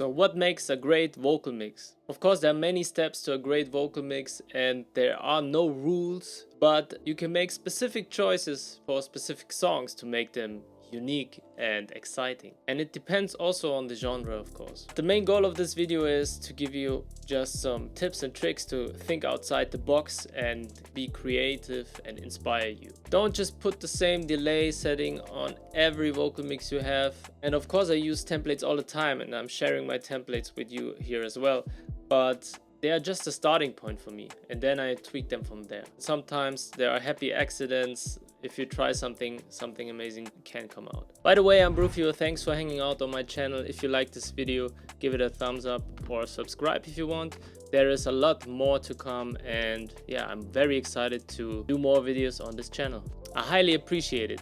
So what makes a great vocal mix? Of course, there are many steps to a great vocal mix and there are no rules, but you can make specific choices for specific songs to make them unique and exciting. And it depends also on the genre, of course. The main goal of this video is to give you just some tips and tricks to think outside the box and be creative and inspire you. Don't just put the same delay setting on every vocal mix you have. And of course I use templates all the time and I'm sharing my templates with you here as well, but they are just a starting point for me and then I tweak them from there. Sometimes there are happy accidents. If you try something amazing can come out. By the way, I'm Brufio. Thanks for hanging out on my channel. If you like this video, give it a thumbs up or subscribe if you want. There is a lot more to come and yeah, I'm very excited to do more videos on this channel. I highly appreciate it.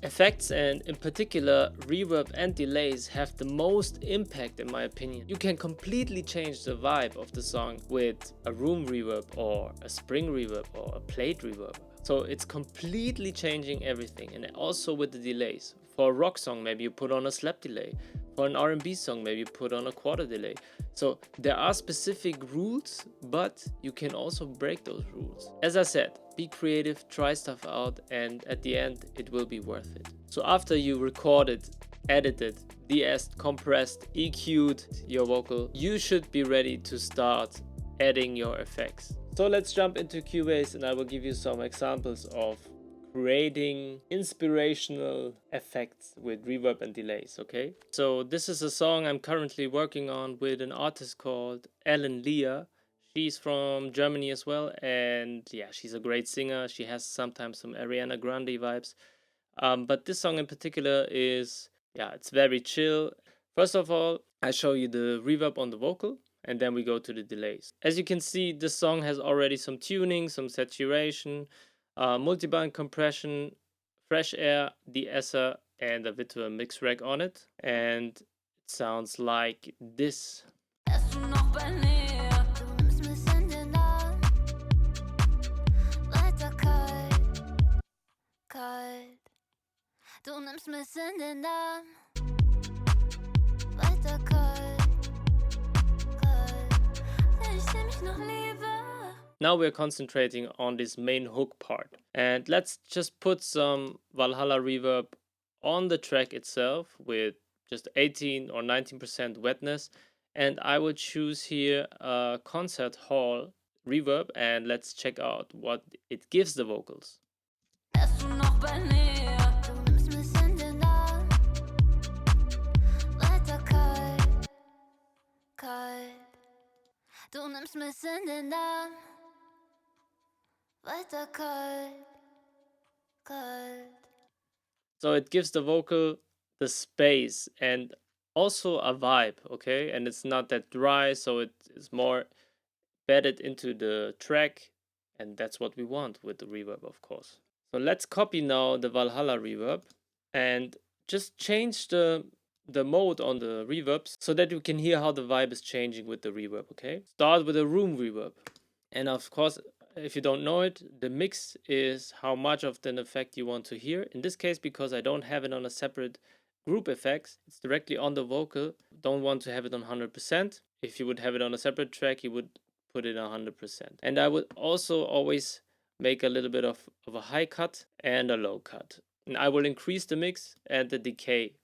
Effects and in particular reverb and delays have the most impact in my opinion. You can completely change the vibe of the song with a room reverb or a spring reverb or a plate reverb. So it's completely changing everything, and also with the delays. For a rock song maybe you put on a slap delay. For an R&B song maybe you put on a quarter delay. So there are specific rules, but you can also break those rules. As I said, be creative, try stuff out, and at the end it will be worth it. So after you recorded, edited, de-essed, compressed, EQ'd your vocal, you should be ready to start adding your effects. So let's jump into Cubase and I will give you some examples of creating inspirational effects with reverb and delays, okay? So this is a song I'm currently working on with an artist called Ellen Leah. She's from Germany as well, and yeah, she's a great singer. She has sometimes some Ariana Grande vibes. But this song in particular is, yeah, it's very chill. First of all, I show you the reverb on the vocal, and then we go to the delays. As you can see, this song has already some tuning, some saturation, multiband compression, fresh air, de-esser, and a virtual mix rack on it. And it sounds like this. Now we're concentrating on this main hook part, and let's just put some Valhalla Reverb on the track itself with just 18 or 19% wetness, and I would choose here a concert hall reverb, and let's check out what it gives the vocals. So it gives the vocal the space and also a vibe, okay? And it's not that dry, so it is more bedded into the track, and that's what we want with the reverb, of course. So let's copy now the Valhalla Reverb and just change the mode on the reverbs so that you can hear how the vibe is changing with the reverb, okay? Start with a room reverb. And of course, if you don't know it, the mix is how much of an effect you want to hear. In this case, because I don't have it on a separate group effects, it's directly on the vocal. Don't want to have it on 100%. If you would have it on a separate track, you would put it on 100%. And I would also always make a little bit of a high cut and a low cut. And I will increase the mix and the decay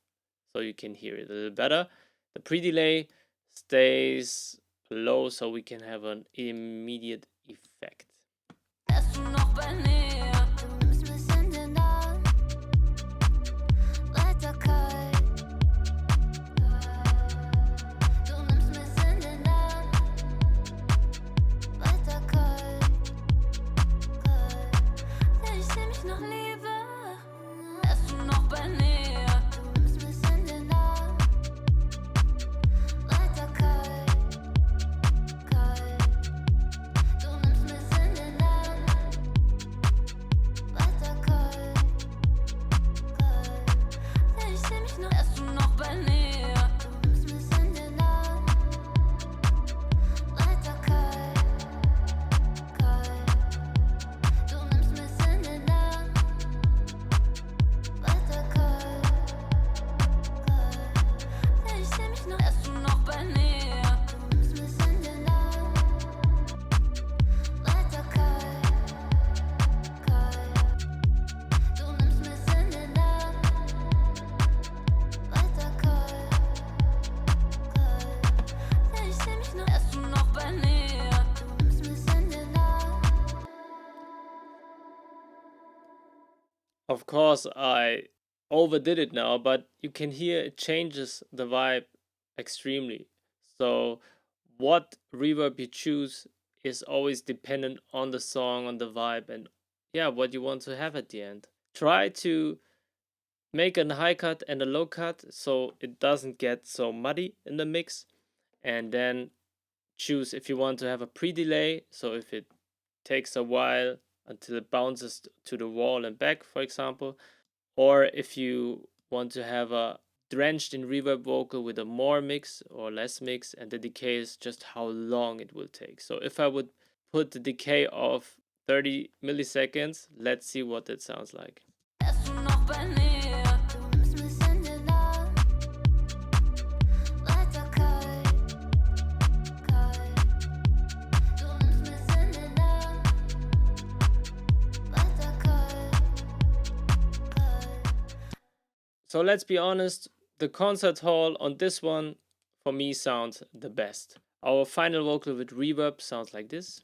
so you can hear it a little better. The pre-delay stays low so we can have an immediate effect. Of course, I overdid it now, but you can hear it changes the vibe extremely. So, what reverb you choose is always dependent on the song, on the vibe, and yeah, what you want to have at the end. Try to make a high cut and a low cut so it doesn't get so muddy in the mix, and then choose if you want to have a pre-delay, so if it takes a while until it bounces to the wall and back, for example, or if you want to have a drenched in reverb vocal with a more mix or less mix, and the decay is just how long it will take. So if I would put the decay of 30 milliseconds, let's see what it sounds like. So let's be honest, the concert hall on this one, for me, sounds the best. Our final vocal with reverb sounds like this.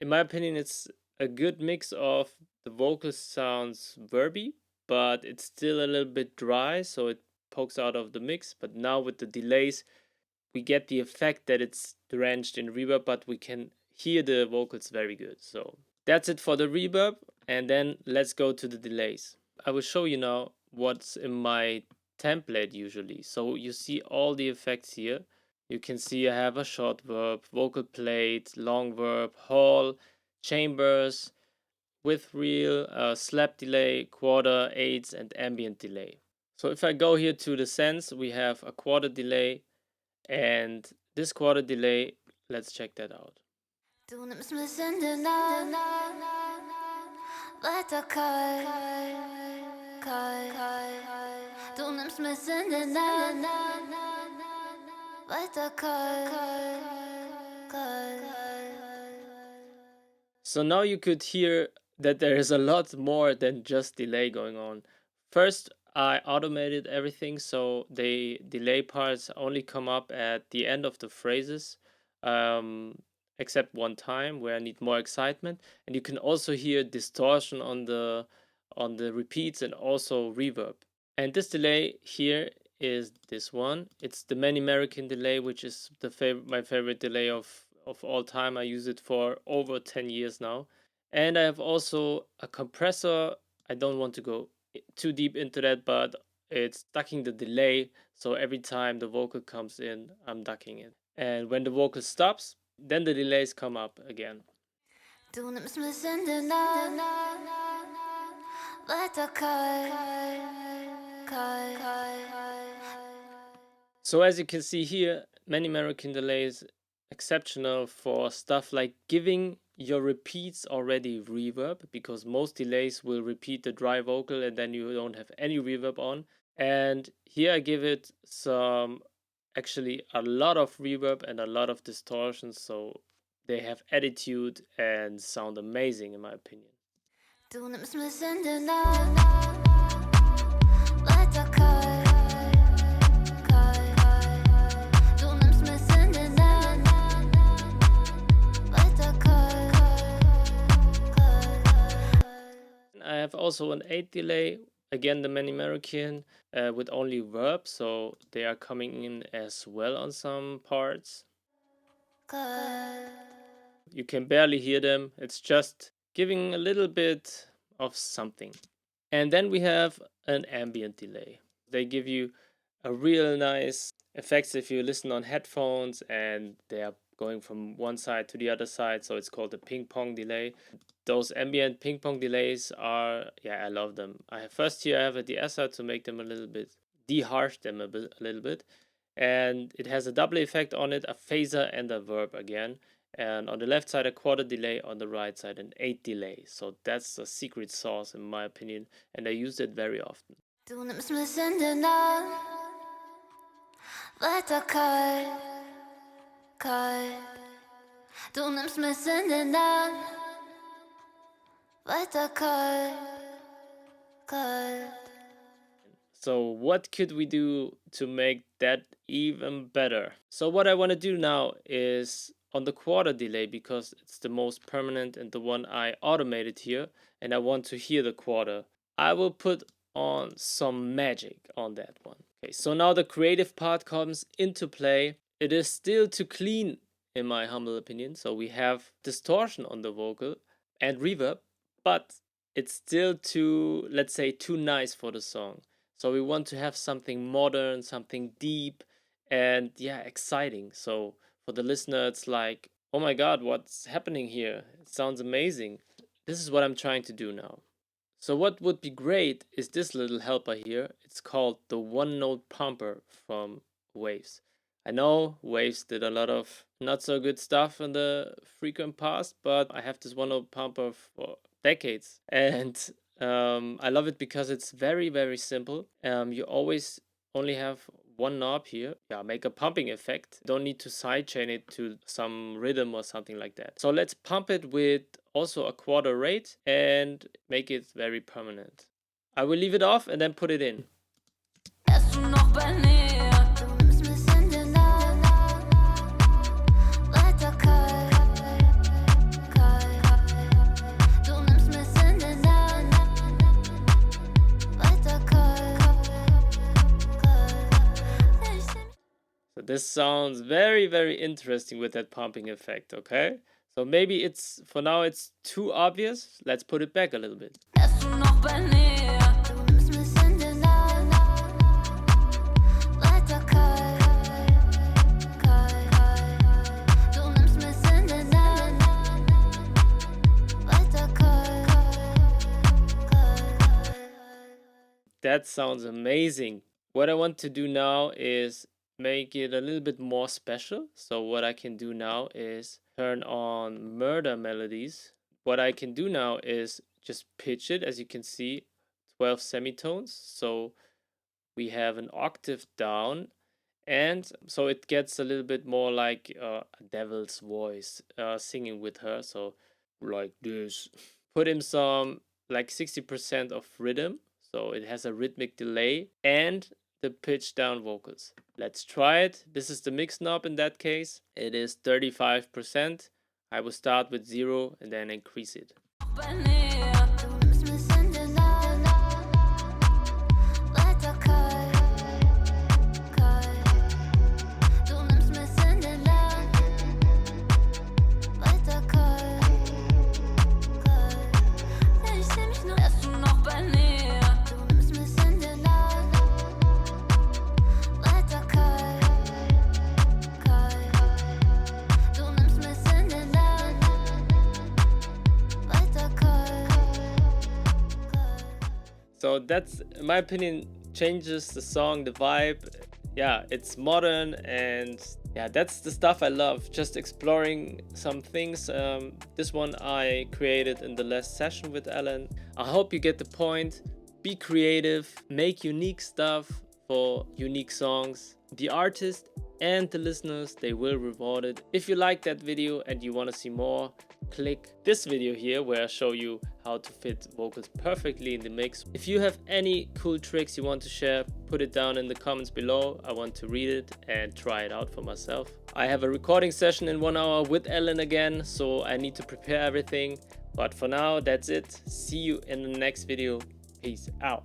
In my opinion, it's a good mix of the vocal sounds verby, but it's still a little bit dry, so it pokes out of the mix. But now with the delays, we get the effect that it's drenched in reverb, but we can hear the vocals very good. So that's it for the reverb, and then let's go to the delays. I will show you now what's in my template usually. So you see all the effects here. You can see I have a short verb, vocal plate, long verb, hall, chambers, with reel, slap delay, quarter, eighths, and ambient delay. So if I go here to the sense, we have a quarter delay, and this quarter delay, let's check that out. So now you could hear that there is a lot more than just delay going on. First, I automated everything, so the delay parts only come up at the end of the phrases, except one time where I need more excitement. And you can also hear distortion on the repeats and also reverb. And this delay here is this one. It's the Manny Marroquin delay, which is my favorite delay of all time. I use it for over 10 years now. And I have also a compressor. I don't want to go too deep into that, but it's ducking the delay. So every time the vocal comes in, I'm ducking it. And when the vocal stops, then the delays come up again. So as you can see here, Manny Marroquin delays exceptional for stuff like giving your repeats already reverb, because most delays will repeat the dry vocal and then you don't have any reverb on. And here I give it actually a lot of reverb and a lot of distortion, so they have attitude and sound amazing in my opinion. I have also an 8 delay, again the Manny Marroquin, with only verb, so they are coming in as well on some parts. You can barely hear them, it's just giving a little bit of something. And then we have an ambient delay. They give you a real nice effects if you listen on headphones, and they are going from one side to the other side, so it's called a ping pong delay. Those ambient ping pong delays are, yeah, I love them. First here I have a de-esser to make them a little bit, de-harsh them a little bit, and it has a double effect on it, a phaser and a verb again. And on the left side a quarter delay, on the right side an 8 delay. So that's a secret sauce in my opinion, and I use it very often. Du nimmst mich in den Arm, weiter kalt, kalt. Du nimmst mich in den Arm, weiter kalt, kalt. So what could we do to make that even better? So what I want to do now is on the quarter delay, because it's the most permanent and the one I automated here, and I want to hear the quarter, I will put on some magic on that one. Okay, so now the creative part comes into play. It is still too clean in my humble opinion, so we have distortion on the vocal and reverb, but it's still too, let's say, too nice for the song. So we want to have something modern, something deep, and yeah, exciting. So for the listener, it's like, oh my god, what's happening here? It sounds amazing. This is what I'm trying to do now. So what would be great is this little helper here. It's called the one note pumper from Waves. I know Waves did a lot of not so good stuff in the frequent past, but I have this one note pumper for decades, and I love it because it's very, very simple. You always only have one knob here. Yeah, make a pumping effect. Don't need to sidechain it to some rhythm or something like that. So let's pump it with also a quarter rate and make it very permanent. I will leave it off and then put it in. So this sounds very, very interesting with that pumping effect, okay? So maybe it's, for now it's too obvious. Let's put it back a little bit. That sounds amazing. What I want to do now is make it a little bit more special. So what I can do now is turn on Murda Melodies. What I can do now is just pitch it, as you can see, 12 semitones. So we have an octave down, and so it gets a little bit more like a devil's voice singing with her. So like this. Put in some like 60% of rhythm. So it has a rhythmic delay and the pitch down vocals. Let's try it. This is the mix knob in that case. It is 35%. I will start with 0 and then increase it. So that's, in my opinion, changes the song, the vibe. Yeah, it's modern, and yeah, that's the stuff I love. Just exploring some things. This one I created in the last session with Alan. I hope you get the point. Be creative, make unique stuff for unique songs. The artist and the listeners, they will reward it. If you like that video and you want to see more, click this video here where I show you how to fit vocals perfectly in the mix. If you have any cool tricks you want to share, put it down in the comments below. I want to read it and try it out for myself. I have a recording session in 1 hour with Ellen again, so I need to prepare everything. But for now, that's it. See you in the next video. Peace out.